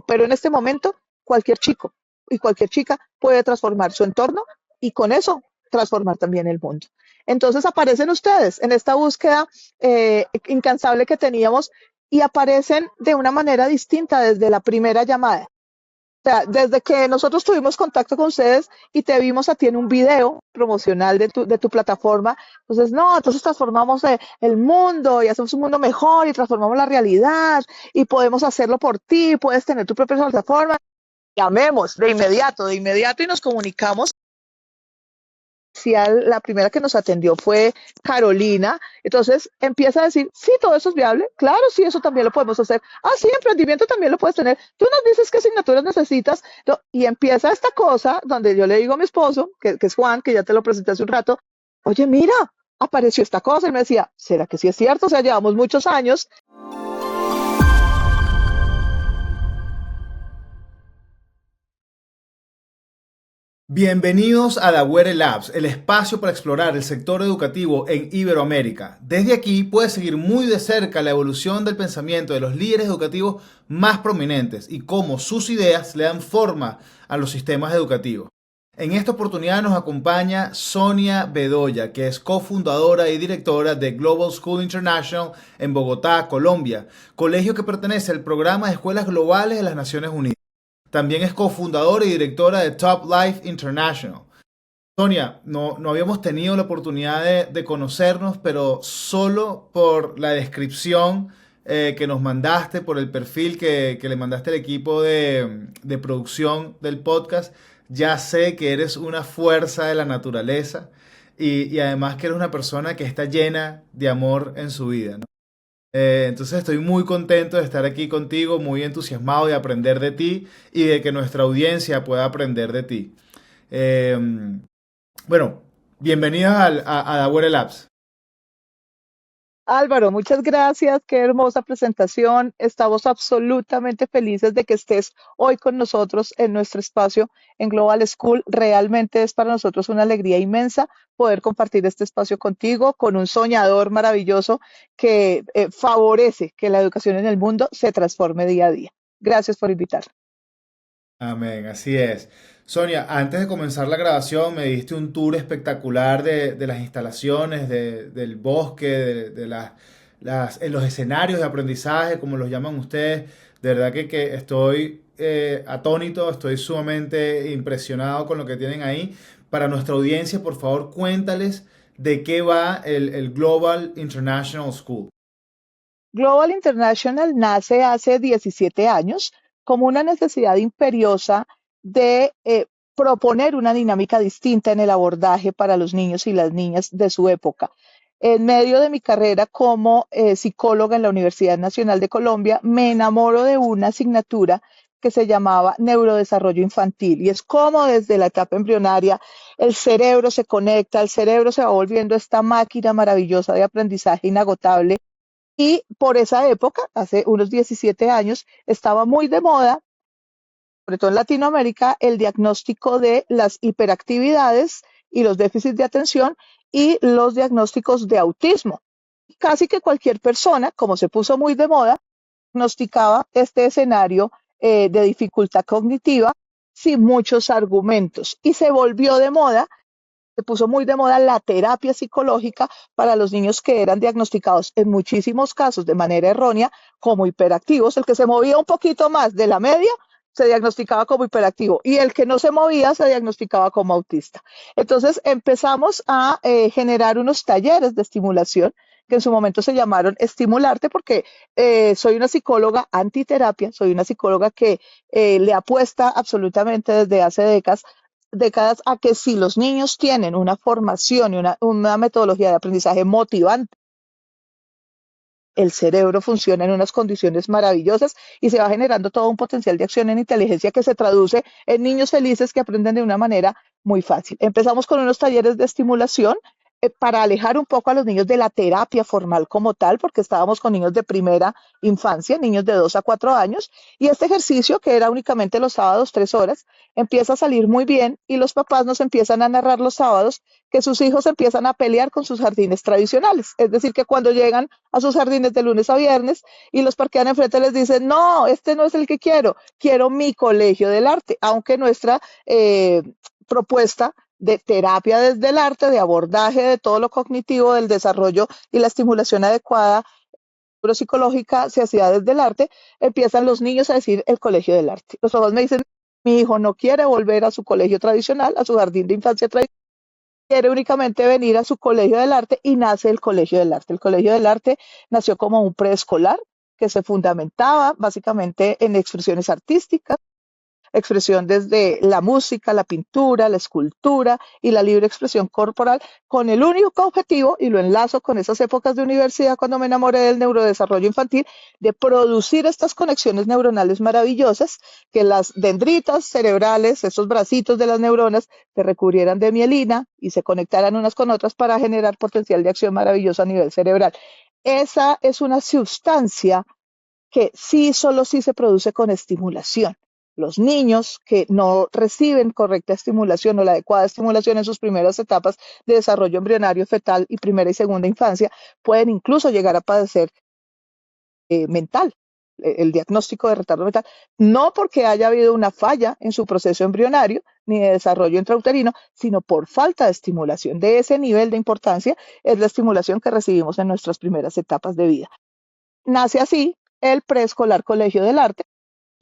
pero en este momento cualquier chico y cualquier chica puede transformar su entorno y con eso transformar también el mundo. Entonces aparecen ustedes en esta búsqueda incansable que teníamos y aparecen de una manera distinta desde la primera llamada. O sea, desde que nosotros tuvimos contacto con ustedes y te vimos a ti en un video promocional de tu plataforma, entonces no, entonces transformamos el mundo y hacemos un mundo mejor y transformamos la realidad y podemos hacerlo por ti, puedes tener tu propia plataforma. Llamemos de inmediato y nos comunicamos. La primera que nos atendió fue Carolina, entonces empieza a decir, sí, todo eso es viable, claro, sí, eso también lo podemos hacer, ah, sí, emprendimiento también lo puedes tener, tú nos dices qué asignaturas necesitas, no, y empieza esta cosa donde yo le digo a mi esposo, que es Juan, que ya te lo presenté hace un rato, oye, mira, apareció esta cosa, y me decía, ¿será que sí es cierto? O sea, llevamos muchos años. Bienvenidos a Dawere Labs, el espacio para explorar el sector educativo en Iberoamérica. Desde aquí puedes seguir muy de cerca la evolución del pensamiento de los líderes educativos más prominentes y cómo sus ideas le dan forma a los sistemas educativos. En esta oportunidad nos acompaña Sonia Bedoya, que es cofundadora y directora de Global School International en Bogotá, Colombia, colegio que pertenece al programa de escuelas globales de las Naciones Unidas. También es cofundadora y directora de Top Life International. Sonia, no habíamos tenido la oportunidad de conocernos, pero solo por la descripción que nos mandaste, por el perfil que le mandaste al equipo de producción del podcast, ya sé que eres una fuerza de la naturaleza y además que eres una persona que está llena de amor en su vida, ¿no? Entonces estoy muy contento de estar aquí contigo, muy entusiasmado de aprender de ti y de que nuestra audiencia pueda aprender de ti. Eh, bueno, bienvenidos a Dawere Labs. Álvaro, muchas gracias, qué hermosa presentación. Estamos absolutamente felices de que estés hoy con nosotros en nuestro espacio en Global School. Realmente es para nosotros una alegría inmensa poder compartir este espacio contigo, con un soñador maravilloso que favorece que la educación en el mundo se transforme día a día. Gracias por invitar. Amén, así es. Sonia, antes de comenzar la grabación me diste un tour espectacular de las instalaciones, del bosque, en los escenarios de aprendizaje, como los llaman ustedes. De verdad que estoy atónito, estoy sumamente impresionado con lo que tienen ahí. Para nuestra audiencia, por favor, cuéntales de qué va el Global International School. Global International nace hace 17 años como una necesidad imperiosa de proponer una dinámica distinta en el abordaje para los niños y las niñas de su época. En medio de mi carrera como psicóloga en la Universidad Nacional de Colombia, me enamoro de una asignatura que se llamaba neurodesarrollo infantil y es como desde la etapa embrionaria el cerebro se conecta, el cerebro se va volviendo esta máquina maravillosa de aprendizaje inagotable y por esa época, hace unos 17 años, estaba muy de moda, sobre todo en Latinoamérica, el diagnóstico de las hiperactividades y los déficits de atención y los diagnósticos de autismo. Casi que cualquier persona, como se puso muy de moda, diagnosticaba este escenario de dificultad cognitiva sin muchos argumentos y se volvió de moda, se puso muy de moda la terapia psicológica para los niños que eran diagnosticados en muchísimos casos de manera errónea como hiperactivos. El que se movía un poquito más de la media se diagnosticaba como hiperactivo y el que no se movía se diagnosticaba como autista. Entonces empezamos a generar unos talleres de estimulación que en su momento se llamaron Estimularte porque soy una psicóloga antiterapia, soy una psicóloga que le apuesta absolutamente desde hace décadas a que si los niños tienen una formación y una metodología de aprendizaje motivante, el cerebro funciona en unas condiciones maravillosas y se va generando todo un potencial de acción en inteligencia que se traduce en niños felices que aprenden de una manera muy fácil. Empezamos con unos talleres de estimulación para alejar un poco a los niños de la terapia formal como tal, porque estábamos con niños de primera infancia, niños de 2 a 4 años, y este ejercicio, que era únicamente los sábados 3 horas, empieza a salir muy bien y los papás nos empiezan a narrar los sábados que sus hijos empiezan a pelear con sus jardines tradicionales. Es decir, que cuando llegan a sus jardines de lunes a viernes y los parquean enfrente, les dicen, no, este no es el que quiero mi colegio del arte, aunque nuestra propuesta de terapia desde el arte, de abordaje de todo lo cognitivo, del desarrollo y la estimulación adecuada psicológica se hacía desde el arte, empiezan los niños a decir el colegio del arte. Los papás me dicen, mi hijo no quiere volver a su colegio tradicional, a su jardín de infancia tradicional, quiere únicamente venir a su colegio del arte y nace el colegio del arte. El colegio del arte nació como un preescolar que se fundamentaba básicamente en expresiones artísticas, expresión desde la música, la pintura, la escultura y la libre expresión corporal, con el único objetivo, y lo enlazo con esas épocas de universidad cuando me enamoré del neurodesarrollo infantil, de producir estas conexiones neuronales maravillosas, que las dendritas cerebrales, esos bracitos de las neuronas, se recubrieran de mielina y se conectaran unas con otras para generar potencial de acción maravilloso a nivel cerebral. Esa es una sustancia que sí, solo sí se produce con estimulación. Los niños que no reciben correcta estimulación o la adecuada estimulación en sus primeras etapas de desarrollo embrionario fetal y primera y segunda infancia pueden incluso llegar a padecer mental, el diagnóstico de retardo mental, no porque haya habido una falla en su proceso embrionario ni de desarrollo intrauterino, sino por falta de estimulación. De ese nivel de importancia es la estimulación que recibimos en nuestras primeras etapas de vida. Nace así el preescolar Colegio del Arte.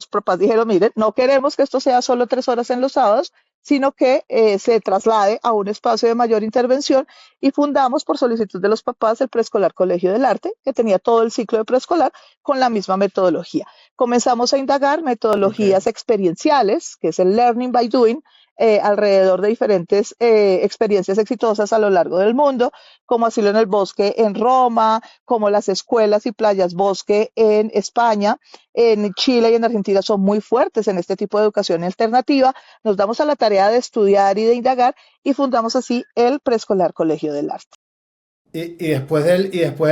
Los papás dijeron, miren, no queremos que esto sea solo 3 horas en los sábados, sino que se traslade a un espacio de mayor intervención y fundamos por solicitud de los papás el preescolar Colegio del Arte, que tenía todo el ciclo de preescolar con la misma metodología. Comenzamos a indagar Ok. metodologías experienciales, que es el learning by doing, alrededor de diferentes experiencias exitosas a lo largo del mundo, como Asilo en el Bosque en Roma, como las escuelas y playas bosque en España, en Chile y en Argentina son muy fuertes en este tipo de educación alternativa. Nos damos a la tarea de estudiar y de indagar y fundamos así el Preescolar Colegio del Arte. Y después del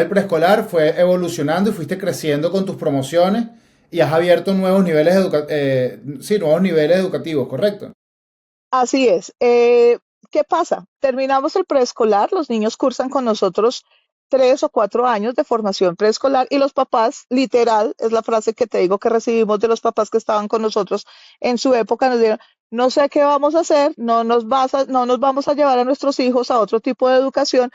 preescolar fue evolucionando y fuiste creciendo con tus promociones y has abierto nuevos niveles educativos, ¿correcto? Así es. ¿Qué pasa? Terminamos el preescolar, los niños cursan con nosotros 3 o 4 años de formación preescolar y los papás, literal, es la frase que te digo que recibimos de los papás que estaban con nosotros en su época, nos dijeron, no sé qué vamos a hacer, no nos vamos a llevar a nuestros hijos a otro tipo de educación,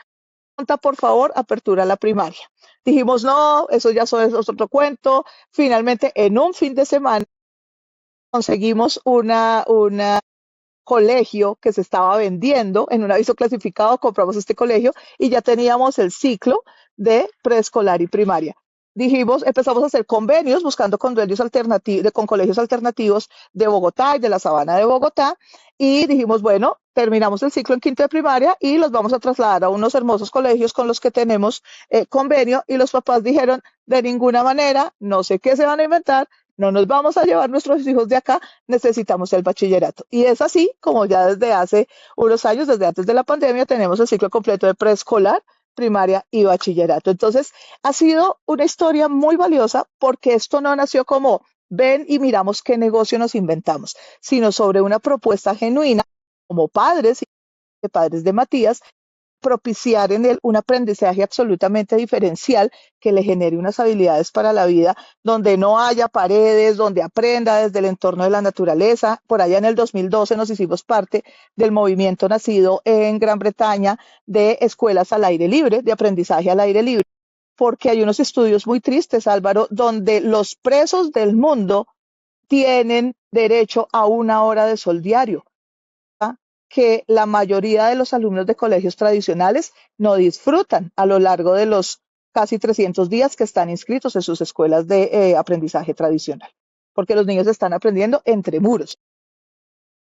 por favor, apertura a la primaria. Dijimos, no, eso ya es otro cuento. Finalmente, en un fin de semana, conseguimos una colegio que se estaba vendiendo en un aviso clasificado, compramos este colegio y ya teníamos el ciclo de preescolar y primaria. Dijimos, empezamos a hacer convenios buscando convenios alternativos con colegios alternativos de Bogotá y de la Sabana de Bogotá y dijimos, bueno, terminamos el ciclo en quinto de primaria y los vamos a trasladar a unos hermosos colegios con los que tenemos convenio y los papás dijeron, de ninguna manera, no sé qué se van a inventar, no nos vamos a llevar nuestros hijos de acá, necesitamos el bachillerato. Y es así como ya desde hace unos años, desde antes de la pandemia, tenemos el ciclo completo de preescolar, primaria y bachillerato. Entonces, ha sido una historia muy valiosa porque esto no nació como ven y miramos qué negocio nos inventamos, sino sobre una propuesta genuina como padres y padres de Matías, propiciar en él un aprendizaje absolutamente diferencial que le genere unas habilidades para la vida donde no haya paredes, donde aprenda desde el entorno de la naturaleza. Por allá en el 2012 nos hicimos parte del movimiento nacido en Gran Bretaña de escuelas al aire libre, de aprendizaje al aire libre, porque hay unos estudios muy tristes, Álvaro, donde los presos del mundo tienen derecho a 1 hora de sol diario que la mayoría de los alumnos de colegios tradicionales no disfrutan a lo largo de los casi 300 días que están inscritos en sus escuelas de aprendizaje tradicional, porque los niños están aprendiendo entre muros.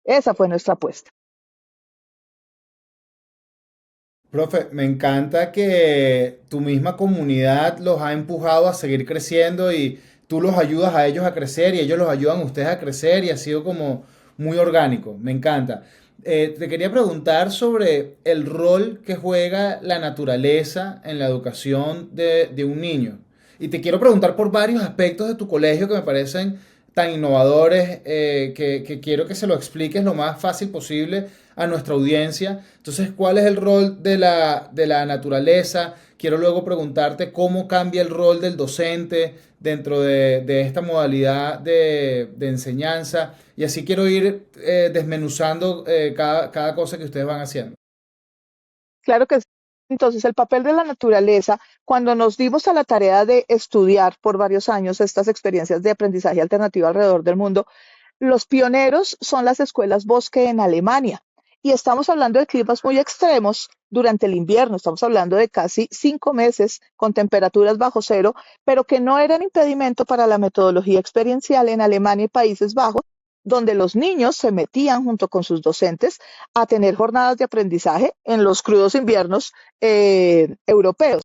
Esa fue nuestra apuesta. Profe, me encanta que tu misma comunidad los ha empujado a seguir creciendo y tú los ayudas a ellos a crecer y ellos los ayudan a ustedes a crecer y ha sido como muy orgánico, me encanta. Te quería preguntar sobre el rol que juega la naturaleza en la educación de un niño. Y te quiero preguntar por varios aspectos de tu colegio que me parecen tan innovadores, que quiero que se lo expliques lo más fácil posible a nuestra audiencia. Entonces, ¿cuál es el rol de la naturaleza? Quiero luego preguntarte cómo cambia el rol del docente dentro de esta modalidad de enseñanza. Y así quiero ir desmenuzando cada cosa que ustedes van haciendo. Claro que sí. Entonces, el papel de la naturaleza, cuando nos dimos a la tarea de estudiar por varios años estas experiencias de aprendizaje alternativo alrededor del mundo, los pioneros son las escuelas bosque en Alemania. Y estamos hablando de climas muy extremos durante el invierno, estamos hablando de casi 5 meses con temperaturas bajo cero, pero que no eran impedimento para la metodología experiencial en Alemania y Países Bajos, donde los niños se metían junto con sus docentes a tener jornadas de aprendizaje en los crudos inviernos europeos.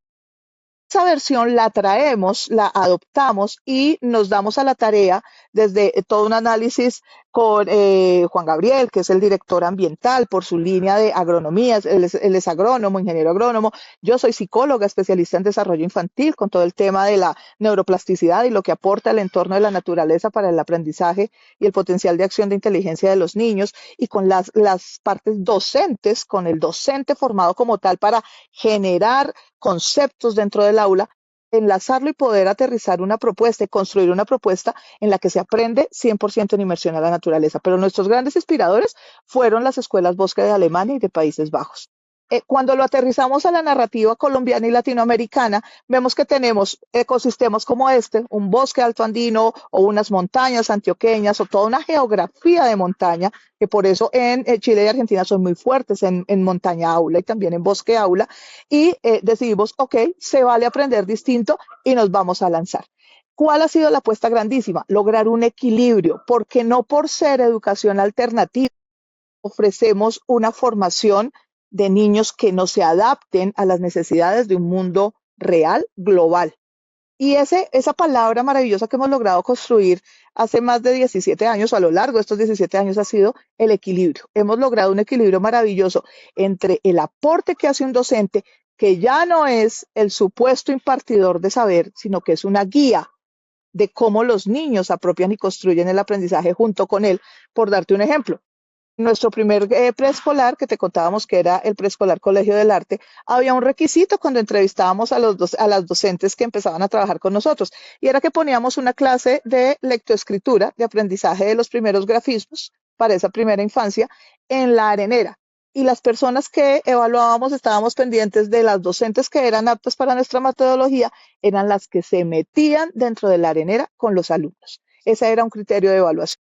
Esa versión la traemos, la adoptamos y nos damos a la tarea desde todo un análisis con Juan Gabriel, que es el director ambiental por su línea de agronomía, él es agrónomo, ingeniero agrónomo, yo soy psicóloga, especialista en desarrollo infantil, con todo el tema de la neuroplasticidad y lo que aporta el entorno de la naturaleza para el aprendizaje y el potencial de acción de inteligencia de los niños, y con las partes docentes, con el docente formado como tal para generar conceptos dentro del aula, enlazarlo y poder aterrizar una propuesta y construir una propuesta en la que se aprende 100% en inmersión a la naturaleza. Pero nuestros grandes inspiradores fueron las escuelas Bosque de Alemania y de Países Bajos. Cuando lo aterrizamos a la narrativa colombiana y latinoamericana, vemos que tenemos ecosistemas como este, un bosque alto andino o unas montañas antioqueñas o toda una geografía de montaña, que por eso en Chile y Argentina son muy fuertes en montaña aula y también en bosque aula, y decidimos, ok, se vale aprender distinto y nos vamos a lanzar. ¿Cuál ha sido la apuesta grandísima? Lograr un equilibrio, porque no por ser educación alternativa ofrecemos una formación de niños que no se adapten a las necesidades de un mundo real, global. Y esa palabra maravillosa que hemos logrado construir hace más de 17 años, o a lo largo de estos 17 años, ha sido el equilibrio. Hemos logrado un equilibrio maravilloso entre el aporte que hace un docente, que ya no es el supuesto impartidor de saber, sino que es una guía de cómo los niños apropian y construyen el aprendizaje junto con él. Por darte un ejemplo, nuestro primer preescolar, que te contábamos que era el preescolar Colegio del Arte, había un requisito cuando entrevistábamos a las docentes que empezaban a trabajar con nosotros, y era que poníamos una clase de lectoescritura, de aprendizaje de los primeros grafismos para esa primera infancia, en la arenera. Y las personas que evaluábamos, estábamos pendientes de las docentes que eran aptas para nuestra metodología, eran las que se metían dentro de la arenera con los alumnos. Ese era un criterio de evaluación,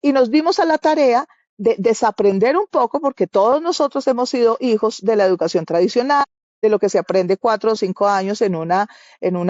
y nos dimos a la tarea de desaprender un poco, porque todos nosotros hemos sido hijos de la educación tradicional, de lo que se aprende 4 o 5 años en una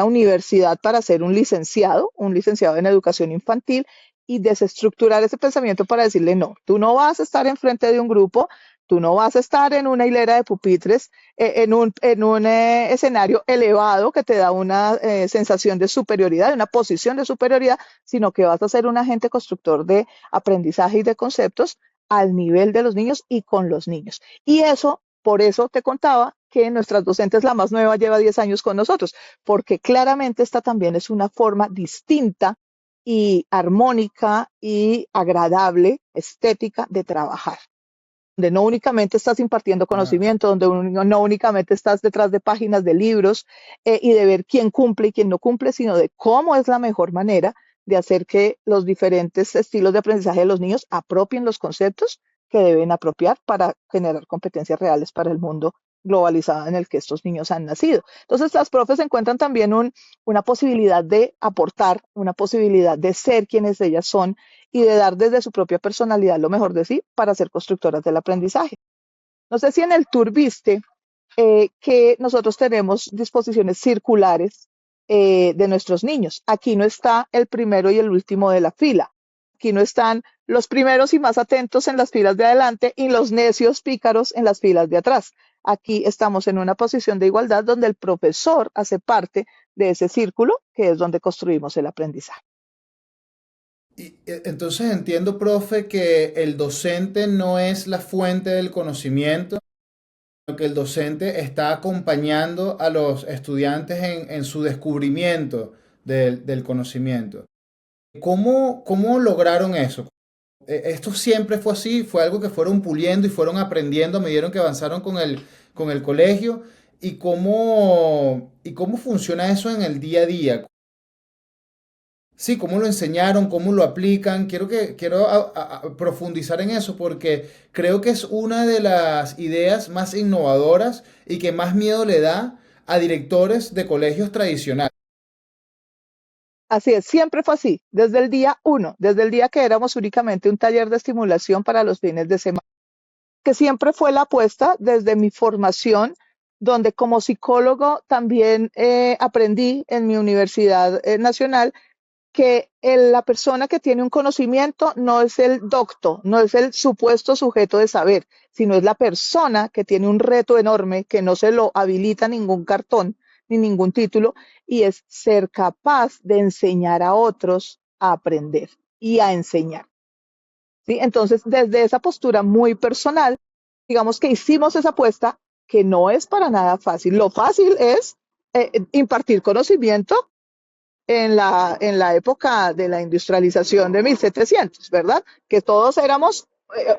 universidad para ser un licenciado en educación infantil, y desestructurar ese pensamiento para decirle, no, tú no vas a estar enfrente de un grupo, tú no vas a estar en una hilera de pupitres, en un escenario elevado que te da una sensación de superioridad, de una posición de superioridad, sino que vas a ser un agente constructor de aprendizaje y de conceptos al nivel de los niños y con los niños. Y eso, por eso te contaba que nuestras docentes, la más nueva, lleva 10 años con nosotros, porque claramente esta también es una forma distinta y armónica y agradable, estética de trabajar, donde no únicamente estás impartiendo Ah, conocimiento, donde no únicamente estás detrás de páginas de libros y de ver quién cumple y quién no cumple, sino de cómo es la mejor manera de hacer que los diferentes estilos de aprendizaje de los niños apropien los conceptos que deben apropiar para generar competencias reales para el mundo globalizado en el que estos niños han nacido. Entonces, las profes encuentran también una posibilidad de aportar, una posibilidad de ser quienes ellas son y de dar desde su propia personalidad lo mejor de sí para ser constructoras del aprendizaje. No sé si en el tour viste que nosotros tenemos disposiciones circulares de nuestros niños. Aquí no está el primero y el último de la fila. Aquí no están los primeros y más atentos en las filas de adelante y los necios pícaros en las filas de atrás. Aquí estamos en una posición de igualdad donde el profesor hace parte de ese círculo que es donde construimos el aprendizaje. Entonces entiendo, profe, que el docente no es la fuente del conocimiento, sino que el docente está acompañando a los estudiantes en su descubrimiento del conocimiento. ¿Cómo lograron eso? ¿Esto siempre fue así? ¿Fue algo que fueron puliendo y fueron aprendiendo a medida que avanzaron con el colegio? ¿Y cómo funciona eso en el día a día? Sí, cómo lo enseñaron, cómo lo aplican. Quiero profundizar en eso porque creo que es una de las ideas más innovadoras y que más miedo le da a directores de colegios tradicionales. Así es, siempre fue así, desde el día uno, desde el día que éramos únicamente un taller de estimulación para los fines de semana, que siempre fue la apuesta desde mi formación, donde como psicólogo también aprendí en mi universidad nacional que la persona que tiene un conocimiento no es el docto, no es el supuesto sujeto de saber, sino es la persona que tiene un reto enorme que no se lo habilita ningún cartón ni ningún título, y es ser capaz de enseñar a otros a aprender y a enseñar. ¿Sí? Entonces, desde esa postura muy personal, digamos que hicimos esa apuesta que no es para nada fácil. Lo fácil es impartir conocimiento en la época de la industrialización de 1700, ¿verdad? Que todos éramos,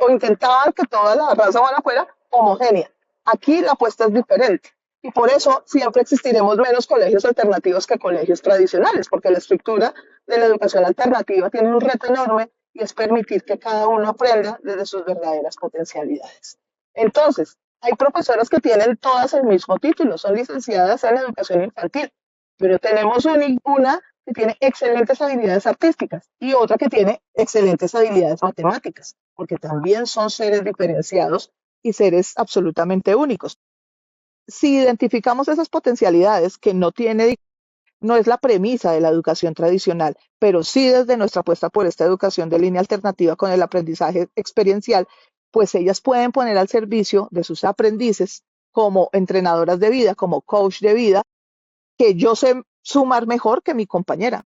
o intentaban que toda la raza humana fuera homogénea. Aquí la apuesta es diferente. Y por eso siempre existiremos menos colegios alternativos que colegios tradicionales, porque la estructura de la educación alternativa tiene un reto enorme y es permitir que cada uno aprenda desde sus verdaderas potencialidades. Entonces, hay profesoras que tienen todas el mismo título, son licenciadas en educación infantil, pero tenemos una que tiene excelentes habilidades artísticas y otra que tiene excelentes habilidades matemáticas, porque también son seres diferenciados y seres absolutamente únicos. Si identificamos esas potencialidades que no es la premisa de la educación tradicional, pero sí desde nuestra apuesta por esta educación de línea alternativa con el aprendizaje experiencial, pues ellas pueden poner al servicio de sus aprendices como entrenadoras de vida, como coach de vida, que yo sé sumar mejor que mi compañera.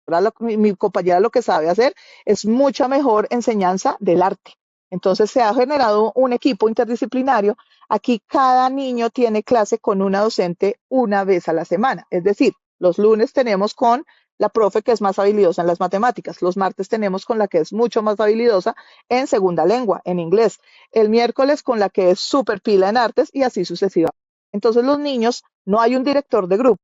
Ahora mi compañera lo que sabe hacer es mucha mejor enseñanza del arte. Entonces se ha generado un equipo interdisciplinario. Aquí cada niño tiene clase con una docente una vez a la semana. Es decir, los lunes tenemos con la profe que es más habilidosa en las matemáticas. Los martes tenemos con la que es mucho más habilidosa en segunda lengua, en inglés. El miércoles con la que es súper pila en artes y así sucesivamente. Entonces los niños, no hay un director de grupo,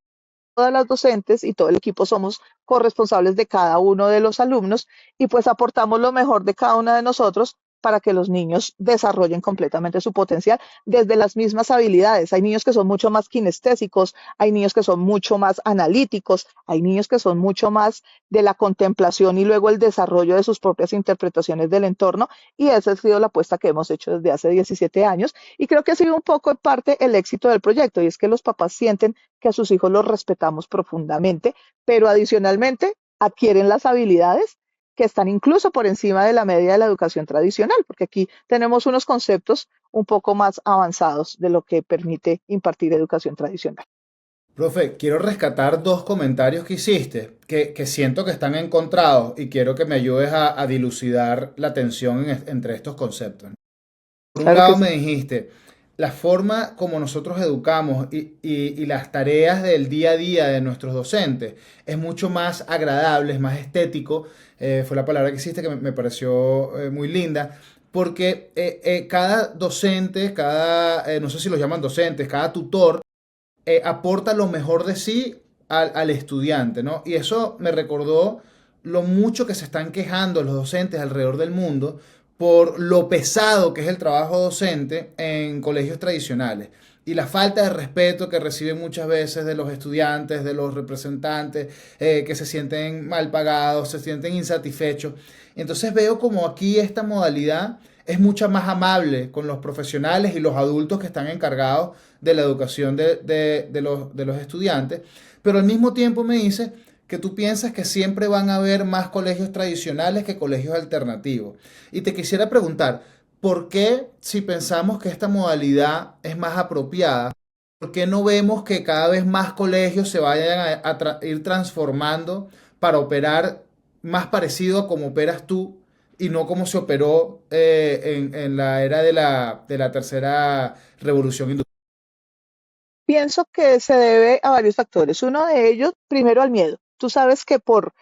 todas las docentes y todo el equipo somos corresponsables de cada uno de los alumnos y pues aportamos lo mejor de cada uno de nosotros para que los niños desarrollen completamente su potencial desde las mismas habilidades. Hay niños que son mucho más kinestésicos, hay niños que son mucho más analíticos, hay niños que son mucho más de la contemplación y luego el desarrollo de sus propias interpretaciones del entorno, y esa ha sido la apuesta que hemos hecho desde hace 17 años y creo que ha sido un poco en parte el éxito del proyecto, y es que los papás sienten que a sus hijos los respetamos profundamente, pero adicionalmente adquieren las habilidades que están incluso por encima de la media de la educación tradicional, porque aquí tenemos unos conceptos un poco más avanzados de lo que permite impartir educación tradicional. Profe, quiero rescatar dos comentarios que hiciste, que siento que están encontrados y quiero que me ayudes a dilucidar la tensión entre estos conceptos. Por un Claro que lado sí. me dijiste, la forma como nosotros educamos y las tareas del día a día de nuestros docentes es mucho más agradable, es más estético, fue la palabra que hiciste que me pareció muy linda, porque cada docente, no sé si los llaman docentes, cada tutor, aporta lo mejor de sí al estudiante, ¿no? Y eso me recordó lo mucho que se están quejando los docentes alrededor del mundo por lo pesado que es el trabajo docente en colegios tradicionales y la falta de respeto que reciben muchas veces de los estudiantes, de los representantes, que se sienten mal pagados, se sienten insatisfechos. Entonces veo como aquí esta modalidad es mucho más amable con los profesionales y los adultos que están encargados de la educación de los estudiantes, pero al mismo tiempo me dice que tú piensas que siempre van a haber más colegios tradicionales que colegios alternativos. Y te quisiera preguntar, ¿por qué si pensamos que esta modalidad es más apropiada, por qué no vemos que cada vez más colegios se vayan a ir transformando para operar más parecido a cómo operas tú y no como se operó en la era de la tercera revolución industrial. Pienso que se debe a varios factores. Uno de ellos, primero al miedo. Tú sabes que por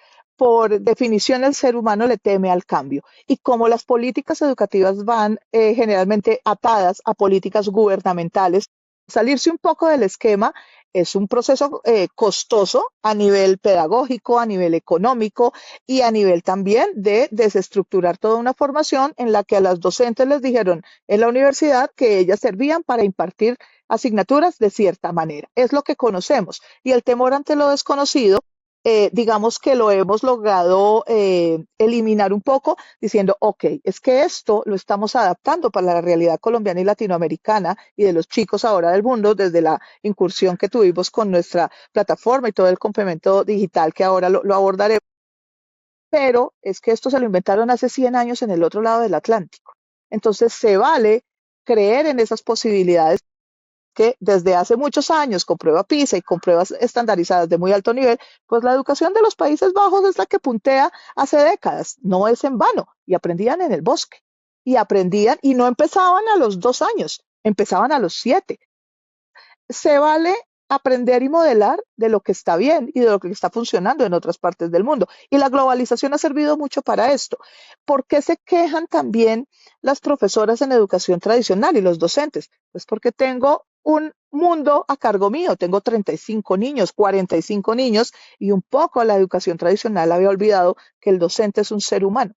definición el ser humano le teme al cambio y como las políticas educativas van generalmente atadas a políticas gubernamentales, salirse un poco del esquema es un proceso costoso a nivel pedagógico, a nivel económico y a nivel también de desestructurar toda una formación en la que a las docentes les dijeron en la universidad que ellas servían para impartir asignaturas de cierta manera. Es lo que conocemos. Y el temor ante lo desconocido, digamos que lo hemos logrado eliminar un poco diciendo, ok, es que esto lo estamos adaptando para la realidad colombiana y latinoamericana y de los chicos ahora del mundo desde la incursión que tuvimos con nuestra plataforma y todo el complemento digital que ahora lo abordaremos. Pero es que esto se lo inventaron hace 100 años en el otro lado del Atlántico. Entonces se vale creer en esas posibilidades que desde hace muchos años, con prueba PISA y con pruebas estandarizadas de muy alto nivel, pues la educación de los Países Bajos es la que puntea hace décadas. No es en vano. Y aprendían en el bosque. Y aprendían y no empezaban a los 2 años, empezaban a los 7. Se vale aprender y modelar de lo que está bien y de lo que está funcionando en otras partes del mundo. Y la globalización ha servido mucho para esto. ¿Por qué se quejan también las profesoras en educación tradicional y los docentes? Pues porque tengo un mundo a cargo mío, tengo 35 niños, 45 niños y un poco la educación tradicional había olvidado que el docente es un ser humano,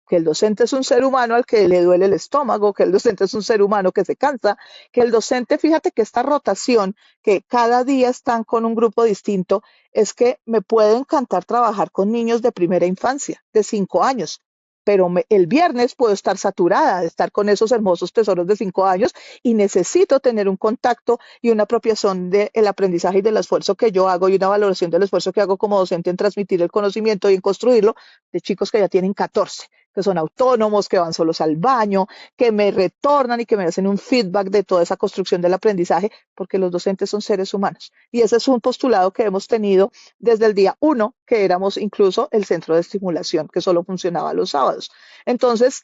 que el docente es un ser humano al que le duele el estómago, que el docente es un ser humano que se cansa, que el docente, fíjate que esta rotación, que cada día están con un grupo distinto, es que me puede encantar trabajar con niños de primera infancia, de 5 años, pero el viernes puedo estar saturada de estar con esos hermosos tesoros de 5 años y necesito tener un contacto y una apropiación del aprendizaje y del esfuerzo que yo hago y una valoración del esfuerzo que hago como docente en transmitir el conocimiento y en construirlo de chicos que ya tienen 14, que son autónomos, que van solos al baño, que me retornan y que me hacen un feedback de toda esa construcción del aprendizaje, porque los docentes son seres humanos. Y ese es un postulado que hemos tenido desde el día 1, que éramos incluso el centro de estimulación, que solo funcionaba los sábados. Entonces,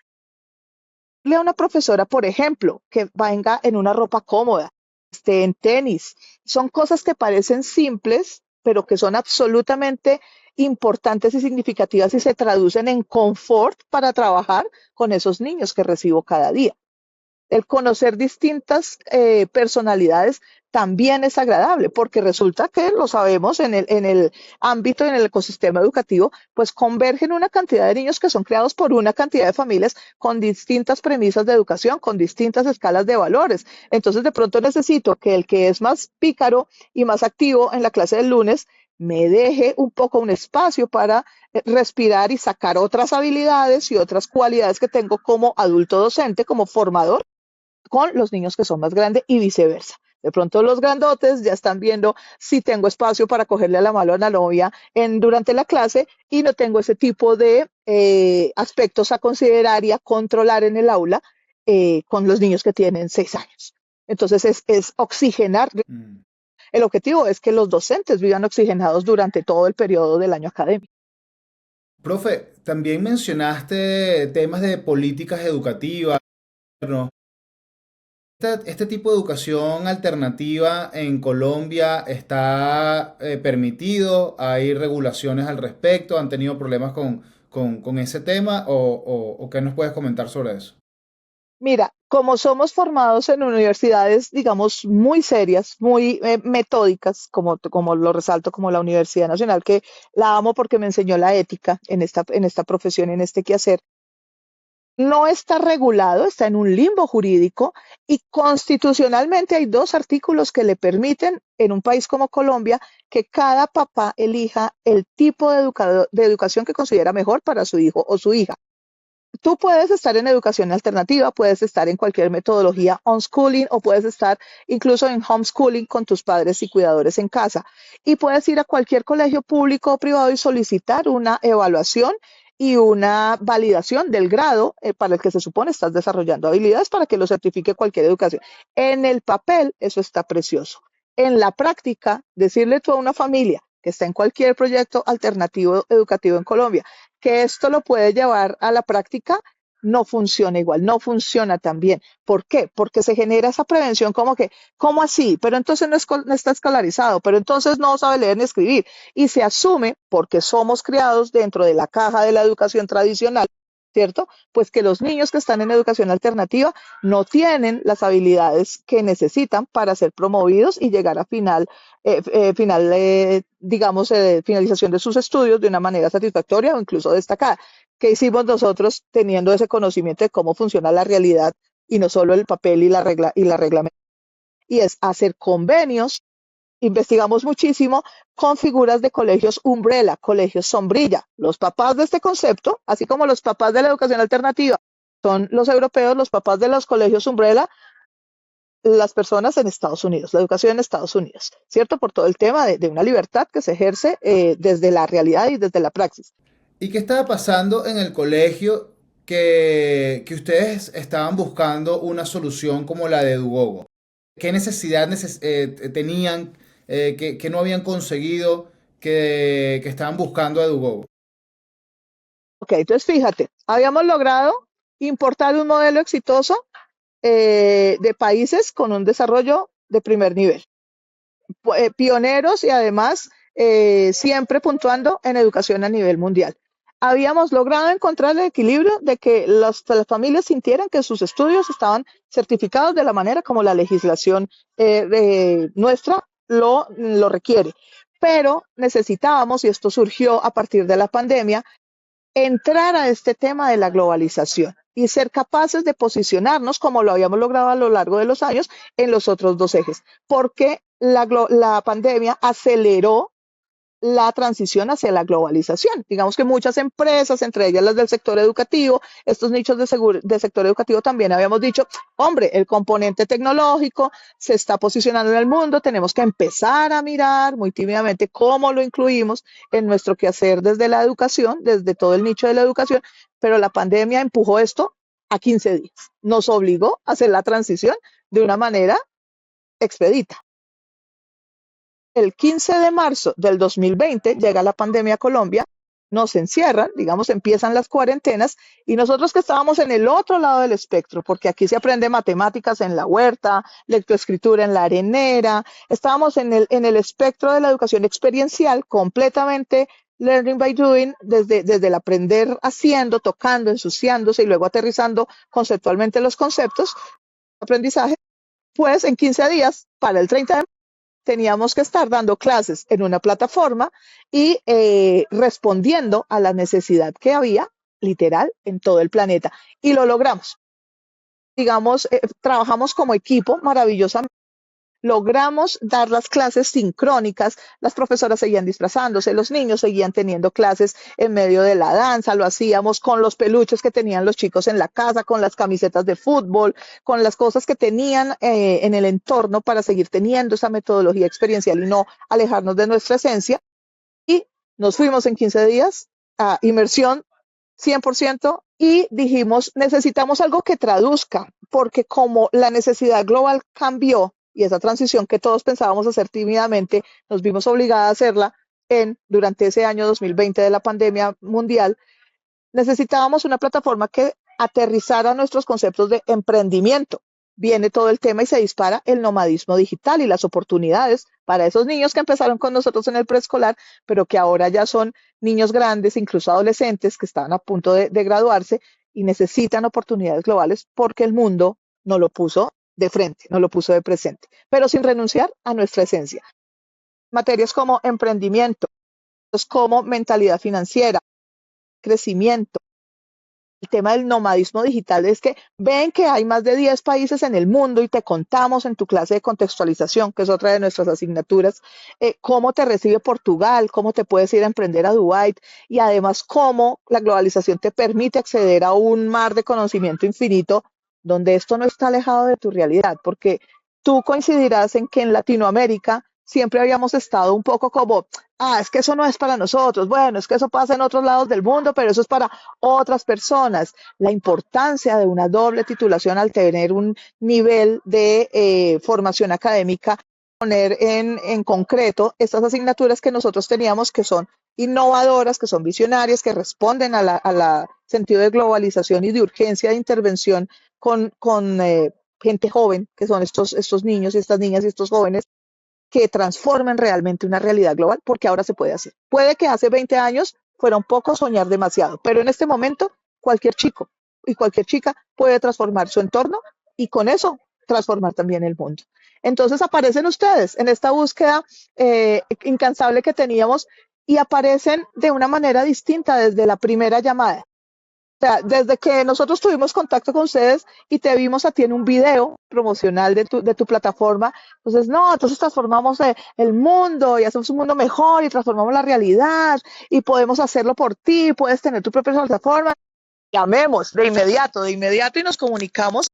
le a una profesora, por ejemplo, que venga en una ropa cómoda, esté en tenis. Son cosas que parecen simples, pero que son absolutamente importantes y significativas y se traducen en confort para trabajar con esos niños que recibo cada día. El conocer distintas personalidades también es agradable, porque resulta que lo sabemos en el ámbito, en el ecosistema educativo, pues convergen una cantidad de niños que son creados por una cantidad de familias con distintas premisas de educación, con distintas escalas de valores. Entonces, de pronto necesito que el que es más pícaro y más activo en la clase del lunes me deje un poco un espacio para respirar y sacar otras habilidades y otras cualidades que tengo como adulto docente, como formador con los niños que son más grandes y viceversa. De pronto los grandotes ya están viendo si tengo espacio para cogerle a la mano a la novia durante la clase y no tengo ese tipo de aspectos a considerar y a controlar en el aula con los niños que tienen 6 años. Entonces es oxigenar. Mm. El objetivo es que los docentes vivan oxigenados durante todo el periodo del año académico. Profe, también mencionaste temas de políticas educativas, ¿no? Este tipo de educación alternativa en Colombia está permitido, hay regulaciones al respecto, han tenido problemas con ese tema o qué nos puedes comentar sobre eso. Mira, como somos formados en universidades, digamos, muy serias, muy metódicas, como lo resalto, como la Universidad Nacional, que la amo porque me enseñó la ética en esta profesión, en este quehacer, no está regulado, está en un limbo jurídico y constitucionalmente hay dos artículos que le permiten en un país como Colombia que cada papá elija el tipo de educación que considera mejor para su hijo o su hija. Tú puedes estar en educación alternativa, puedes estar en cualquier metodología unschooling o puedes estar incluso en homeschooling con tus padres y cuidadores en casa. Y puedes ir a cualquier colegio público o privado y solicitar una evaluación y una validación del grado para el que se supone estás desarrollando habilidades para que lo certifique cualquier educación. En el papel eso está precioso. En la práctica, decirle tú a una familia que está en cualquier proyecto alternativo educativo en Colombia, que esto lo puede llevar a la práctica, no funciona igual, no funciona tan bien. ¿Por qué? Porque se genera esa prevención como que, ¿cómo así? Pero entonces no está escolarizado, pero entonces no sabe leer ni escribir. Y se asume, porque somos criados dentro de la caja de la educación tradicional, ¿cierto? Pues que los niños que están en educación alternativa no tienen las habilidades que necesitan para ser promovidos y llegar a digamos, finalización de sus estudios de una manera satisfactoria o incluso destacada. ¿Qué hicimos nosotros teniendo ese conocimiento de cómo funciona la realidad y no solo el papel y la reglamentación? Y es hacer convenios. Investigamos muchísimo con figuras de colegios umbrella, colegios sombrilla. Los papás de este concepto, así como los papás de la educación alternativa, son los europeos, los papás de los colegios umbrella, las personas en Estados Unidos, la educación en Estados Unidos, ¿cierto? Por todo el tema de una libertad que se ejerce desde la realidad y desde la praxis. ¿Y qué estaba pasando en el colegio que ustedes estaban buscando una solución como la de Edugogo? ¿Qué necesidad tenían que no habían conseguido que estaban buscando a Edugogo? Ok, entonces fíjate, habíamos logrado importar un modelo exitoso de países con un desarrollo de primer nivel, pioneros y además siempre puntuando en educación a nivel mundial. Habíamos logrado encontrar el equilibrio de que las familias sintieran que sus estudios estaban certificados de la manera como la legislación nuestra lo requiere. Pero necesitábamos, y esto surgió a partir de la pandemia, entrar a este tema de la globalización y ser capaces de posicionarnos como lo habíamos logrado a lo largo de los años en los otros dos ejes, porque la pandemia aceleró la transición hacia la globalización. Digamos que muchas empresas, entre ellas las del sector educativo, estos nichos de sector educativo también habíamos dicho, hombre, el componente tecnológico se está posicionando en el mundo, tenemos que empezar a mirar muy tímidamente cómo lo incluimos en nuestro quehacer desde la educación, desde todo el nicho de la educación, pero la pandemia empujó esto a 15 días, nos obligó a hacer la transición de una manera expedita. El 15 de marzo del 2020 llega la pandemia a Colombia, nos encierran, digamos, empiezan las cuarentenas y nosotros que estábamos en el otro lado del espectro, porque aquí se aprende matemáticas en la huerta, lectoescritura en la arenera, estábamos en el espectro de la educación experiencial, completamente learning by doing, desde el aprender haciendo, tocando, ensuciándose y luego aterrizando conceptualmente los conceptos, aprendizaje, pues en 15 días, para el 30 de teníamos que estar dando clases en una plataforma y respondiendo a la necesidad que había literal en todo el planeta. Y lo logramos. Digamos, trabajamos como equipo maravillosamente. Logramos dar las clases sincrónicas, las profesoras seguían disfrazándose, los niños seguían teniendo clases en medio de la danza, lo hacíamos con los peluches que tenían los chicos en la casa, con las camisetas de fútbol, con las cosas que tenían en el entorno para seguir teniendo esa metodología experiencial y no alejarnos de nuestra esencia. Y nos fuimos en 15 días a inmersión 100% y dijimos, necesitamos algo que traduzca, porque como la necesidad global cambió y esa transición que todos pensábamos hacer tímidamente, nos vimos obligados a hacerla durante ese año 2020 de la pandemia mundial, necesitábamos una plataforma que aterrizara nuestros conceptos de emprendimiento. Viene todo el tema y se dispara el nomadismo digital y las oportunidades para esos niños que empezaron con nosotros en el preescolar, pero que ahora ya son niños grandes, incluso adolescentes, que estaban a punto de graduarse y necesitan oportunidades globales porque el mundo no lo puso de frente, no lo puso de presente, pero sin renunciar a nuestra esencia. Materias como emprendimiento, como mentalidad financiera, crecimiento, el tema del nomadismo digital es que ven que hay más de 10 países en el mundo y te contamos en tu clase de contextualización, que es otra de nuestras asignaturas, cómo te recibe Portugal, cómo te puedes ir a emprender a Dubái y además cómo la globalización te permite acceder a un mar de conocimiento infinito donde esto no está alejado de tu realidad, porque tú coincidirás en que en Latinoamérica siempre habíamos estado un poco como, es que eso no es para nosotros, bueno, es que eso pasa en otros lados del mundo, pero eso es para otras personas. La importancia de una doble titulación al tener un nivel de formación académica, poner en concreto estas asignaturas que nosotros teníamos que son innovadoras, que son visionarias, que responden a la sentido de globalización y de urgencia de intervención con gente joven, que son estos niños y estas niñas y estos jóvenes que transformen realmente una realidad global, porque ahora se puede hacer. Puede que hace 20 años fuera un poco soñar demasiado, pero en este momento cualquier chico y cualquier chica puede transformar su entorno y con eso transformar también el mundo. Entonces aparecen ustedes en esta búsqueda incansable que teníamos y aparecen de una manera distinta desde la primera llamada. O sea, desde que nosotros tuvimos contacto con ustedes y te vimos a ti en un video promocional de tu plataforma, entonces, no, entonces transformamos el mundo y hacemos un mundo mejor y transformamos la realidad y podemos hacerlo por ti, puedes tener tu propia plataforma. Llamemos de inmediato y nos comunicamos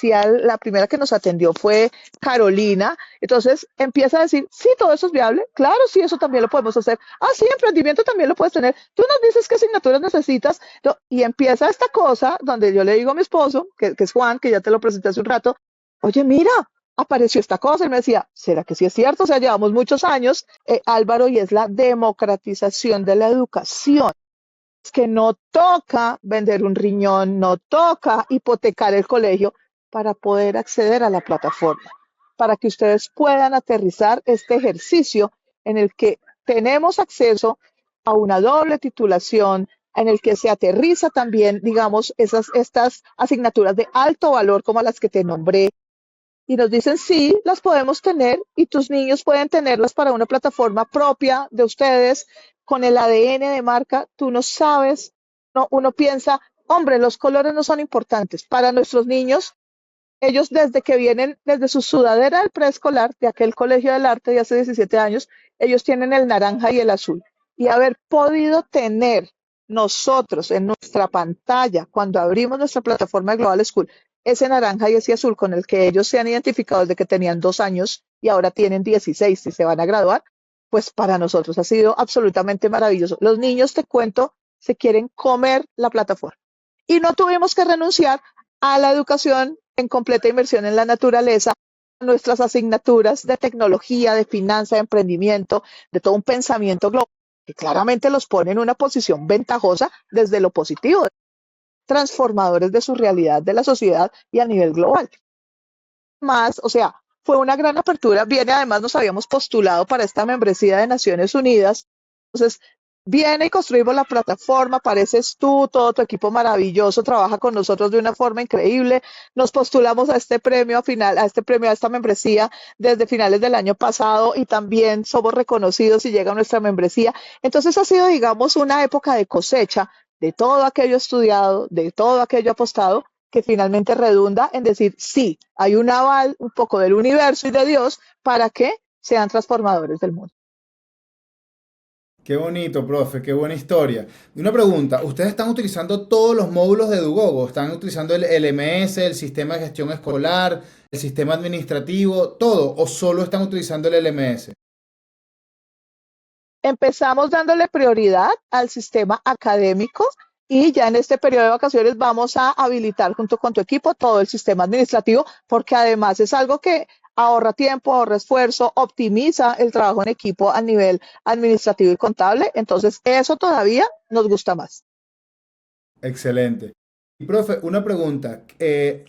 la primera que nos atendió fue Carolina, entonces empieza a decir, sí, todo eso es viable, claro, sí, eso también lo podemos hacer, ah, sí, emprendimiento también lo puedes tener, tú nos dices qué asignaturas necesitas, no, y empieza esta cosa donde yo le digo a mi esposo, que es Juan, que ya te lo presenté hace un rato, oye, mira, apareció esta cosa, y me decía, ¿será que sí es cierto? O sea, llevamos muchos años, Álvaro, y es la democratización de la educación que no toca vender un riñón, no toca hipotecar el colegio para poder acceder a la plataforma, para que ustedes puedan aterrizar este ejercicio en el que tenemos acceso a una doble titulación, en el que se aterriza también, digamos, estas asignaturas de alto valor como las que te nombré, y nos dicen, sí, las podemos tener y tus niños pueden tenerlas para una plataforma propia de ustedes con el ADN de marca. Tú no sabes, no, uno piensa, hombre, los colores no son importantes. Para nuestros niños, ellos desde que vienen, desde su sudadera del preescolar, de aquel colegio del arte de hace 17 años, ellos tienen el naranja y el azul. Y haber podido tener nosotros en nuestra pantalla, cuando abrimos nuestra plataforma de Global School, ese naranja y ese azul con el que ellos se han identificado desde que tenían 2 años y ahora tienen 16 y se van a graduar, pues para nosotros ha sido absolutamente maravilloso. Los niños, te cuento, se quieren comer la plataforma. Y no tuvimos que renunciar a la educación en completa inversión en la naturaleza, nuestras asignaturas de tecnología, de finanza, de emprendimiento, de todo un pensamiento global, que claramente los pone en una posición ventajosa desde lo positivo, transformadores de su realidad, de la sociedad y a nivel global. Más, o sea, fue una gran apertura. Viene, además, nos habíamos postulado para esta membresía de Naciones Unidas. Entonces, viene y construimos la plataforma, apareces tú, todo tu equipo maravilloso, trabaja con nosotros de una forma increíble. Nos postulamos a este premio final, a este premio, a esta membresía desde finales del año pasado y también somos reconocidos y llega nuestra membresía. Entonces ha sido, digamos, una época de cosecha de todo aquello estudiado, de todo aquello apostado, que finalmente redunda en decir, sí, hay un aval un poco del universo y de Dios para que sean transformadores del mundo. Qué bonito, profe, qué buena historia. Y una pregunta, ¿ustedes están utilizando todos los módulos de Edugogo? ¿Están utilizando el LMS, el sistema de gestión escolar, el sistema administrativo, todo? ¿O solo están utilizando el LMS? Empezamos dándole prioridad al sistema académico y ya en este periodo de vacaciones vamos a habilitar junto con tu equipo todo el sistema administrativo, porque además es algo que ahorra tiempo, ahorra esfuerzo, optimiza el trabajo en equipo a nivel administrativo y contable. Entonces, eso todavía nos gusta más. Excelente. Y profe, una pregunta.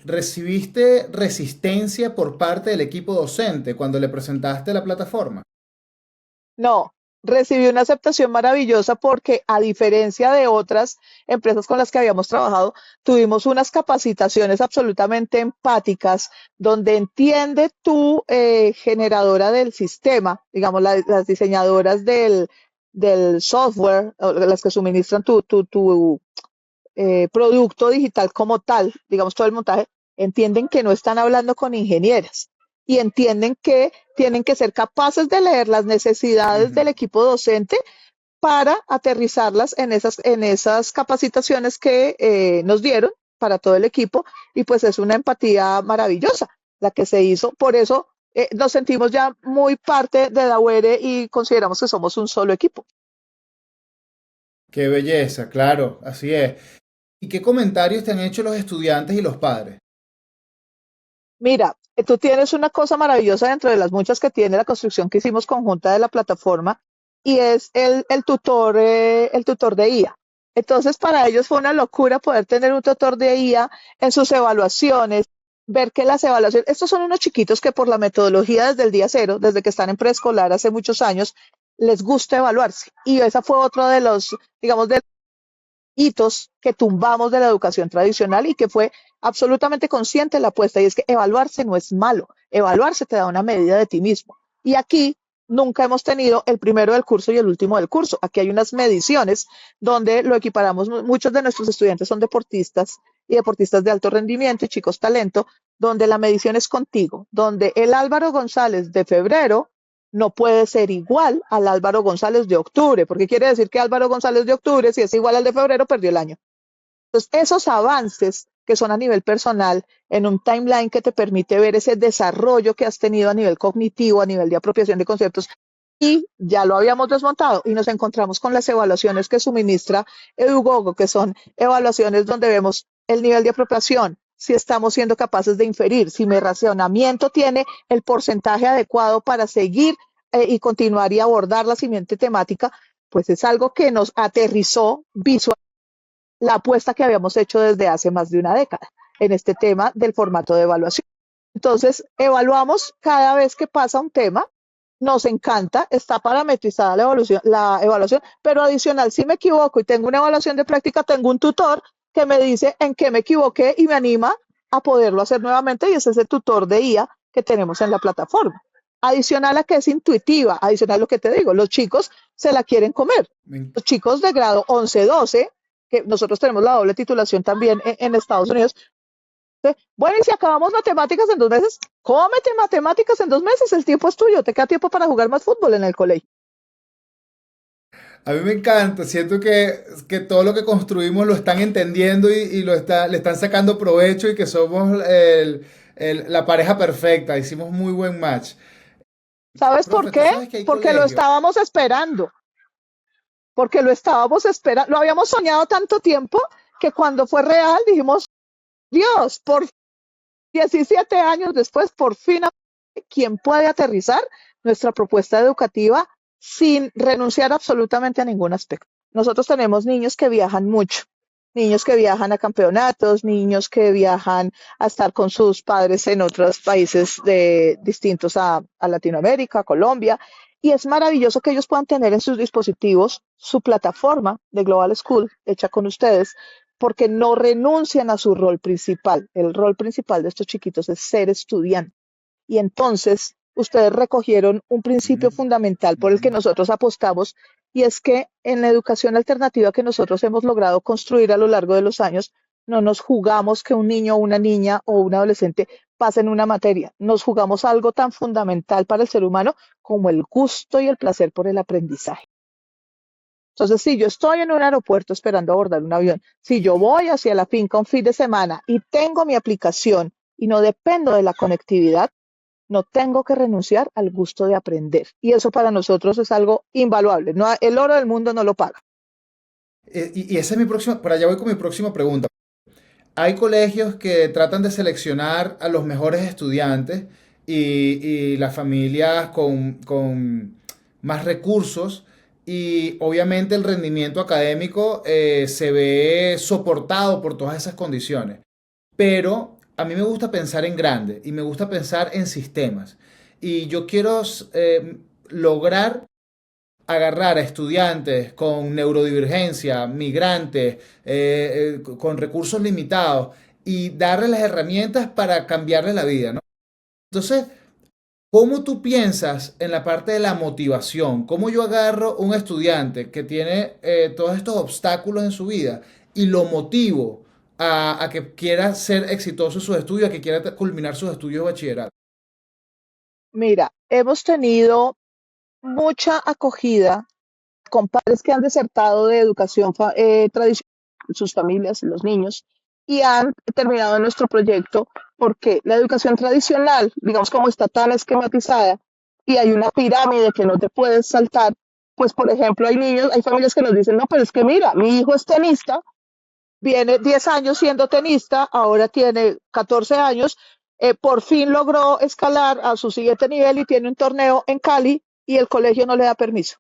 ¿Recibiste resistencia por parte del equipo docente cuando le presentaste la plataforma? No, recibí una aceptación maravillosa porque a diferencia de otras empresas con las que habíamos trabajado, tuvimos unas capacitaciones absolutamente empáticas donde entiende tu generadora del sistema, digamos, las diseñadoras del software, o las que suministran tu producto digital como tal, digamos todo el montaje, entienden que no están hablando con ingenieras y entienden que tienen que ser capaces de leer las necesidades del Ujú. equipo docente para aterrizarlas en esas capacitaciones que nos dieron para todo el equipo y pues es una empatía maravillosa la que se hizo. Por eso nos sentimos ya muy parte de Dawere y consideramos que somos un solo equipo. Qué belleza, claro, así es. ¿Y qué comentarios te han hecho los estudiantes y los padres? Mira, tú tienes una cosa maravillosa dentro de las muchas que tiene la construcción que hicimos conjunta de la plataforma. y es el tutor de IA. Entonces, para ellos fue una locura poder tener un tutor de IA en sus evaluaciones, ver que las evaluaciones, estos son unos chiquitos que por la metodología desde el día cero, desde que están en preescolar hace muchos años, les gusta evaluarse. Y esa fue otro de los, digamos, de hitos que tumbamos de la educación tradicional y que fue absolutamente consciente la apuesta, y es que evaluarse no es malo, evaluarse te da una medida de ti mismo. Y aquí nunca hemos tenido el primero del curso y el último del curso. Aquí hay unas mediciones donde lo equiparamos, muchos de nuestros estudiantes son deportistas y deportistas de alto rendimiento y chicos talento, donde la medición es contigo, donde el Álvaro González de febrero no puede ser igual al Álvaro González de octubre, porque quiere decir que Álvaro González de octubre, si es igual al de febrero, perdió el año. Entonces, esos avances que son a nivel personal, en un timeline que te permite ver ese desarrollo que has tenido a nivel cognitivo, a nivel de apropiación de conceptos, y ya lo habíamos desmontado y nos encontramos con las evaluaciones que suministra Edugogo, que son evaluaciones donde vemos el nivel de apropiación, si estamos siendo capaces de inferir, si mi racionamiento tiene el porcentaje adecuado para seguir y continuar y abordar la siguiente temática, pues es algo que nos aterrizó visualmente la apuesta que habíamos hecho desde hace más de una década en este tema del formato de evaluación. Entonces, evaluamos cada vez que pasa un tema, nos encanta, está parametrizada la evaluación, pero adicional, si me equivoco y tengo una evaluación de práctica, tengo un tutor que me dice en qué me equivoqué y me anima a poderlo hacer nuevamente, y ese es el tutor de IA que tenemos en la plataforma. Adicional a que es intuitiva, adicional a lo que te digo, los chicos se la quieren comer. Los chicos de grado 11, 12, que nosotros tenemos la doble titulación también en Estados Unidos. Bueno, y si acabamos matemáticas en 2 meses, cómete matemáticas en 2 meses, el tiempo es tuyo, te queda tiempo para jugar más fútbol en el colegio. A mí me encanta, siento que todo lo que construimos lo están entendiendo y le están sacando provecho y que somos la pareja perfecta, hicimos muy buen match. ¿Sabes por Profe, tú qué? sabes que hay Porque lo colegios. estábamos esperando, porque lo estábamos esperando, lo habíamos soñado tanto tiempo que cuando fue real dijimos, Dios, por 17 años después, por fin, ¿quién puede aterrizar nuestra propuesta educativa sin renunciar absolutamente a ningún aspecto? Nosotros tenemos niños que viajan mucho, niños que viajan a campeonatos, niños que viajan a estar con sus padres en otros países distintos a Latinoamérica, a Colombia, y es maravilloso que ellos puedan tener en sus dispositivos su plataforma de Global School hecha con ustedes, porque no renuncian a su rol principal. El rol principal de estos chiquitos es ser estudiante. Y entonces ustedes recogieron un principio Ujú, fundamental por el ujú. que nosotros apostamos, y es que en la educación alternativa que nosotros hemos logrado construir a lo largo de los años, no nos jugamos que un niño, una niña o un adolescente pasen una materia. Nos jugamos algo tan fundamental para el ser humano como el gusto y el placer por el aprendizaje. Entonces, si yo estoy en un aeropuerto esperando abordar un avión, si yo voy hacia la finca un fin de semana y tengo mi aplicación y no dependo de la conectividad, no tengo que renunciar al gusto de aprender. Y eso para nosotros es algo invaluable. No, el oro del mundo no lo paga. Y esa es mi próxima, para allá voy con mi próxima pregunta. Hay colegios que tratan de seleccionar a los mejores estudiantes y las familias con más recursos y obviamente el rendimiento académico se ve soportado por todas esas condiciones. Pero a mí me gusta pensar en grande y me gusta pensar en sistemas. Y yo quiero lograr agarrar a estudiantes con neurodivergencia, migrantes, con recursos limitados y darles las herramientas para cambiarles la vida, ¿no? Entonces, ¿cómo tú piensas en la parte de la motivación? ¿Cómo yo agarro un estudiante que tiene todos estos obstáculos en su vida y lo motivo a que quiera ser exitoso en sus estudios, a que quiera culminar sus estudios de bachillerato? Mira, hemos tenido mucha acogida con padres que han desertado de educación tradicional, sus familias, los niños, y han terminado nuestro proyecto porque la educación tradicional, digamos como está tan esquematizada y hay una pirámide que no te puedes saltar, pues por ejemplo hay niños, hay familias que nos dicen, no, pero es que mira, mi hijo es tenista, viene 10 años siendo tenista, ahora tiene 14 años, por fin logró escalar a su siguiente nivel y tiene un torneo en Cali y el colegio no le da permiso.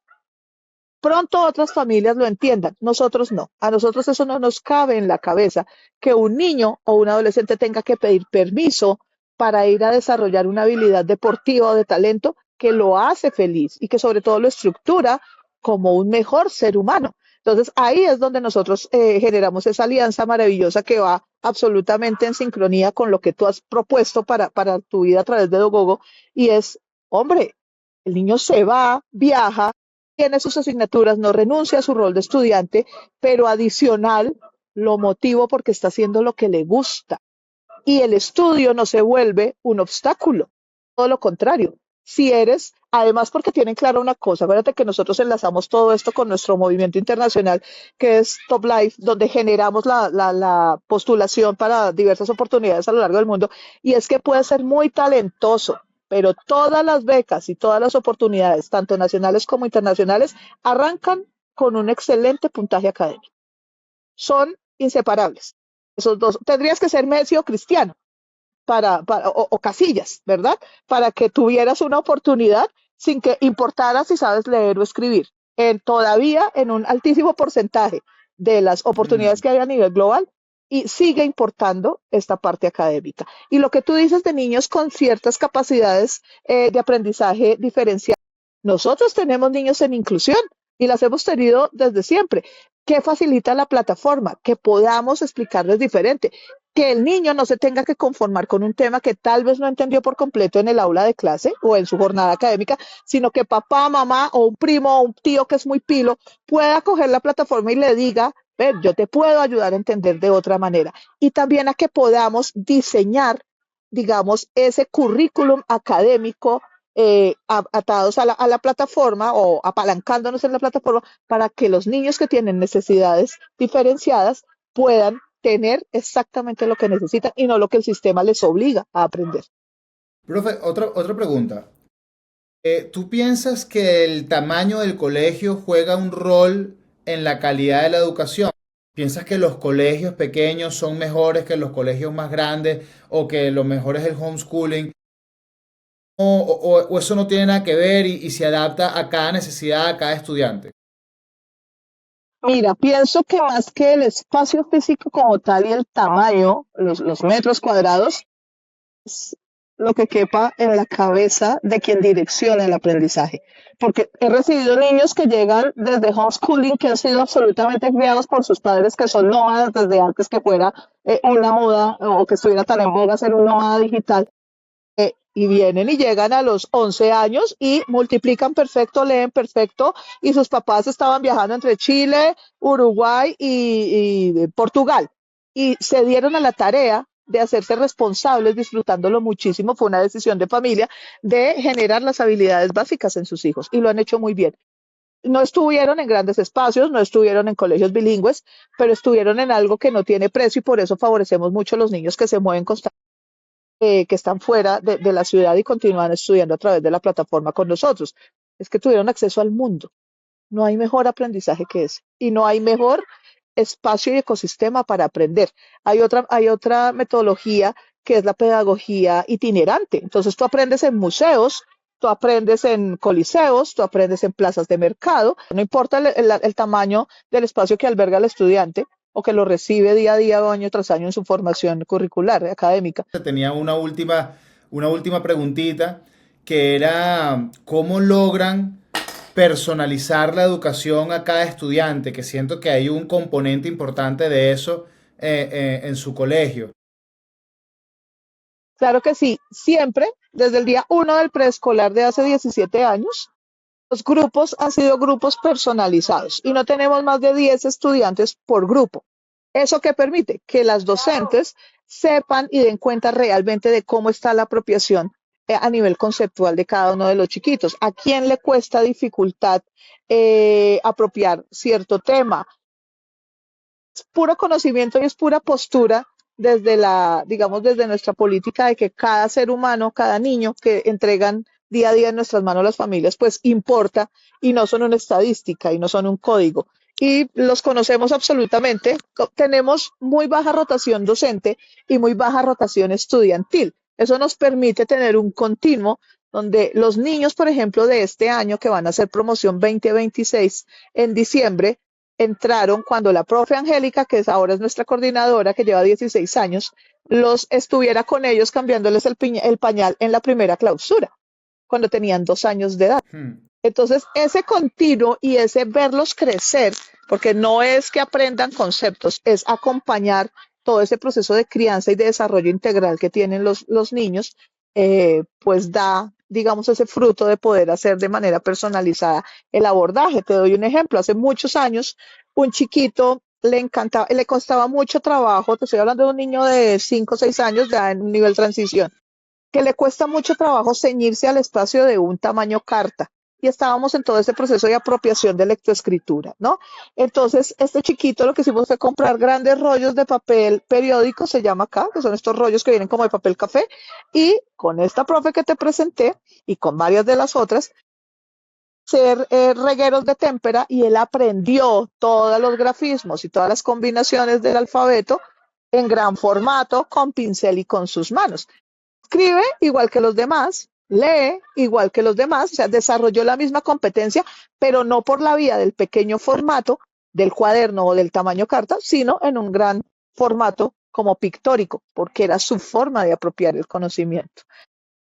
Pronto otras familias lo entiendan, nosotros no. A nosotros eso no nos cabe en la cabeza que un niño o un adolescente tenga que pedir permiso para ir a desarrollar una habilidad deportiva o de talento que lo hace feliz y que sobre todo lo estructura como un mejor ser humano. Entonces ahí es donde nosotros generamos esa alianza maravillosa que va absolutamente en sincronía con lo que tú has propuesto para tu vida a través de Dogogo y es, hombre, el niño se va, viaja, tiene sus asignaturas, no renuncia a su rol de estudiante, pero adicional lo motivo porque está haciendo lo que le gusta y el estudio no se vuelve un obstáculo, todo lo contrario. Si eres, además porque tienen claro una cosa, acuérdate que nosotros enlazamos todo esto con nuestro movimiento internacional que es Top Life, donde generamos la postulación para diversas oportunidades a lo largo del mundo, y es que puede ser muy talentoso, pero todas las becas y todas las oportunidades, tanto nacionales como internacionales, arrancan con un excelente puntaje académico. Son inseparables. Esos dos. Tendrías que ser Messi o Cristiano o Casillas, ¿verdad? Para que tuvieras una oportunidad sin que importara si sabes leer o escribir. Todavía en un altísimo porcentaje de las oportunidades Mm. que hay a nivel global y sigue importando esta parte académica. Y lo que tú dices de niños con ciertas capacidades de aprendizaje diferencial, nosotros tenemos niños en inclusión y las hemos tenido desde siempre. ¿Qué facilita la plataforma? Que podamos explicarles diferente, que el niño no se tenga que conformar con un tema que tal vez no entendió por completo en el aula de clase o en su jornada académica, sino que papá, mamá o un primo o un tío que es muy pilo pueda coger la plataforma y le diga, ver, yo te puedo ayudar a entender de otra manera. Y también a que podamos diseñar, digamos, ese currículum académico atados a la plataforma o apalancándonos en la plataforma para que los niños que tienen necesidades diferenciadas puedan tener exactamente lo que necesitan y no lo que el sistema les obliga a aprender. Profe, otra pregunta. ¿Tú piensas que el tamaño del colegio juega un rol en la calidad de la educación? ¿Piensas que los colegios pequeños son mejores que los colegios más grandes o que lo mejor es el homeschooling? ¿O eso no tiene nada que ver y se adapta a cada necesidad, a cada estudiante? Mira, pienso que más que el espacio físico como tal y el tamaño, los metros cuadrados, es lo que quepa en la cabeza de quien direcciona el aprendizaje. Porque he recibido niños que llegan desde homeschooling, que han sido absolutamente criados por sus padres, que son nómadas desde antes que fuera una moda o que estuviera tan en boga ser un nómada digital y vienen y llegan a los 11 años y multiplican perfecto, leen perfecto, y sus papás estaban viajando entre Chile, Uruguay y Portugal. Y se dieron a la tarea de hacerse responsables, disfrutándolo muchísimo, fue una decisión de familia, de generar las habilidades básicas en sus hijos, y lo han hecho muy bien. No estuvieron en grandes espacios, no estuvieron en colegios bilingües, pero estuvieron en algo que no tiene precio y por eso favorecemos mucho a los niños que se mueven constantemente que están fuera de la ciudad y continúan estudiando a través de la plataforma con nosotros. Es que tuvieron acceso al mundo. No hay mejor aprendizaje que ese. Y no hay mejor espacio y ecosistema para aprender. Hay otra metodología que es la pedagogía itinerante. Entonces tú aprendes en museos, tú aprendes en coliseos, tú aprendes en plazas de mercado, no importa el tamaño del espacio que alberga el estudiante o que lo recibe día a día o año tras año en su formación curricular, académica. Tenía una última preguntita que era ¿cómo logran personalizar la educación a cada estudiante? Que siento que hay un componente importante de eso en su colegio. Claro que sí, siempre, desde el día uno del preescolar de hace 17 años, los grupos han sido grupos personalizados y no tenemos más de 10 estudiantes por grupo. ¿Eso qué permite? Que las docentes sepan y den cuenta realmente de cómo está la apropiación a nivel conceptual de cada uno de los chiquitos. ¿A quién le cuesta dificultad apropiar cierto tema? Es puro conocimiento y es pura postura desde digamos, desde nuestra política de que cada ser humano, cada niño que entregan día a día en nuestras manos las familias, pues importa y no son una estadística y no son un código. Y los conocemos absolutamente. Tenemos muy baja rotación docente y muy baja rotación estudiantil. Eso nos permite tener un continuo donde los niños, por ejemplo, de este año que van a hacer promoción 2026 en diciembre, entraron cuando la profe Angélica, que es ahora es nuestra coordinadora, que lleva 16 años, los estuviera con ellos cambiándoles el pañal en la primera clausura, cuando tenían 2 años de edad. Hmm. Entonces, ese continuo y ese verlos crecer, porque no es que aprendan conceptos, es acompañar todo ese proceso de crianza y de desarrollo integral que tienen los niños, pues da, digamos, ese fruto de poder hacer de manera personalizada el abordaje. Te doy un ejemplo. Hace muchos años, un chiquito le encantaba, le costaba mucho trabajo, te estoy hablando de un niño de 5 o 6 años ya en un nivel transición, que le cuesta mucho trabajo ceñirse al espacio de un tamaño carta. Y estábamos en todo ese proceso de apropiación de lectoescritura, ¿no? Entonces, este chiquito lo que hicimos fue comprar grandes rollos de papel periódico, se llama acá, que son estos rollos que vienen como de papel café, y con esta profe que te presenté y con varias de las otras, ser regueros de témpera y él aprendió todos los grafismos y todas las combinaciones del alfabeto en gran formato, con pincel y con sus manos. Escribe igual que los demás, lee igual que los demás, o sea, desarrolló la misma competencia, pero no por la vía del pequeño formato del cuaderno o del tamaño carta, sino en un gran formato como pictórico, porque era su forma de apropiar el conocimiento.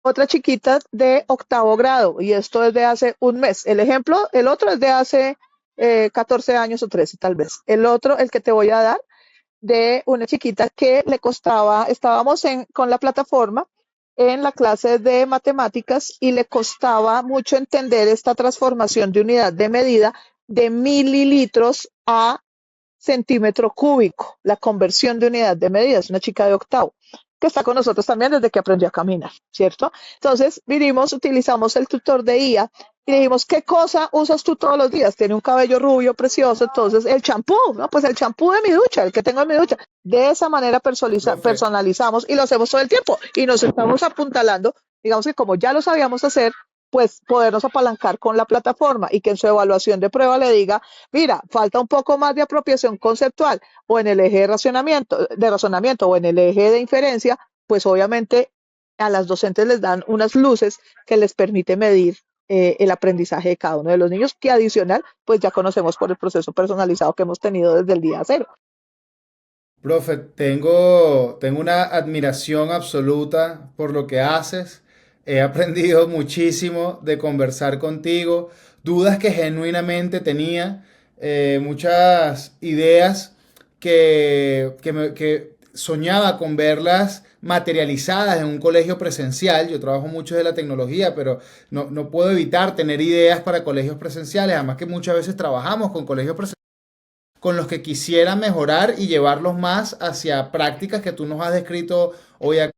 Otra chiquita de octavo grado, y esto es de hace un mes. El ejemplo, el otro es de hace 14 años o 13 tal vez. El otro, el que te voy a dar, de una chiquita que le costaba, estábamos con la plataforma en la clase de matemáticas y le costaba mucho entender esta transformación de unidad de medida de mililitros a centímetro cúbico, la conversión de unidad de medida, es una chica de octavo, que está con nosotros también desde que aprendió a caminar, ¿cierto? Entonces, vinimos, utilizamos el tutor de IA y le dijimos, ¿qué cosa usas tú todos los días? Tiene un cabello rubio precioso, entonces el champú, ¿no? Pues el champú de mi ducha, el que tengo en mi ducha. De esa manera Profe, personalizamos y lo hacemos todo el tiempo y nos estamos apuntalando, digamos que como ya lo sabíamos hacer, pues podernos apalancar con la plataforma y que en su evaluación de prueba le diga, mira, falta un poco más de apropiación conceptual o en el eje de razonamiento o en el eje de inferencia, pues obviamente a las docentes les dan unas luces que les permite medir el aprendizaje de cada uno de los niños, que adicional, pues ya conocemos por el proceso personalizado que hemos tenido desde el día cero. profe, tengo una admiración absoluta por lo que haces. He aprendido muchísimo de conversar contigo, dudas que genuinamente tenía, muchas ideas que soñaba con verlas materializadas en un colegio presencial. Yo trabajo mucho de la tecnología, pero no puedo evitar tener ideas para colegios presenciales, además que muchas veces trabajamos con colegios presenciales con los que quisiera mejorar y llevarlos más hacia prácticas que tú nos has descrito hoy acá.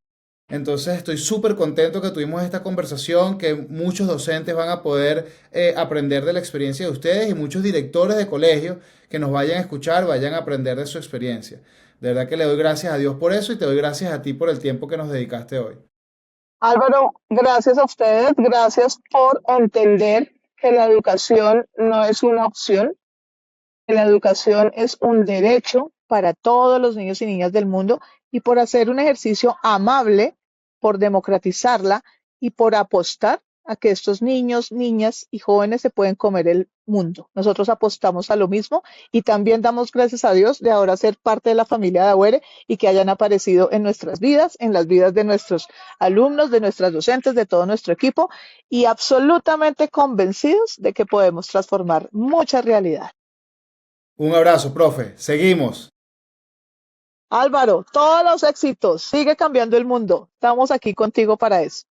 Entonces estoy súper contento que tuvimos esta conversación, que muchos docentes van a poder aprender de la experiencia de ustedes y muchos directores de colegios que nos vayan a escuchar, vayan a aprender de su experiencia. De verdad que le doy gracias a Dios por eso y te doy gracias a ti por el tiempo que nos dedicaste hoy. Álvaro, gracias a ustedes, gracias por entender que la educación no es una opción, que la educación es un derecho para todos los niños y niñas del mundo y por hacer un ejercicio amable, por democratizarla y por apostar a que estos niños, niñas y jóvenes se pueden comer el mundo. Nosotros apostamos a lo mismo y también damos gracias a Dios de ahora ser parte de la familia de Agüere y que hayan aparecido en nuestras vidas, en las vidas de nuestros alumnos, de nuestras docentes, de todo nuestro equipo y absolutamente convencidos de que podemos transformar mucha realidad. Un abrazo, profe. Seguimos. Álvaro, todos los éxitos. Sigue cambiando el mundo. Estamos aquí contigo para eso.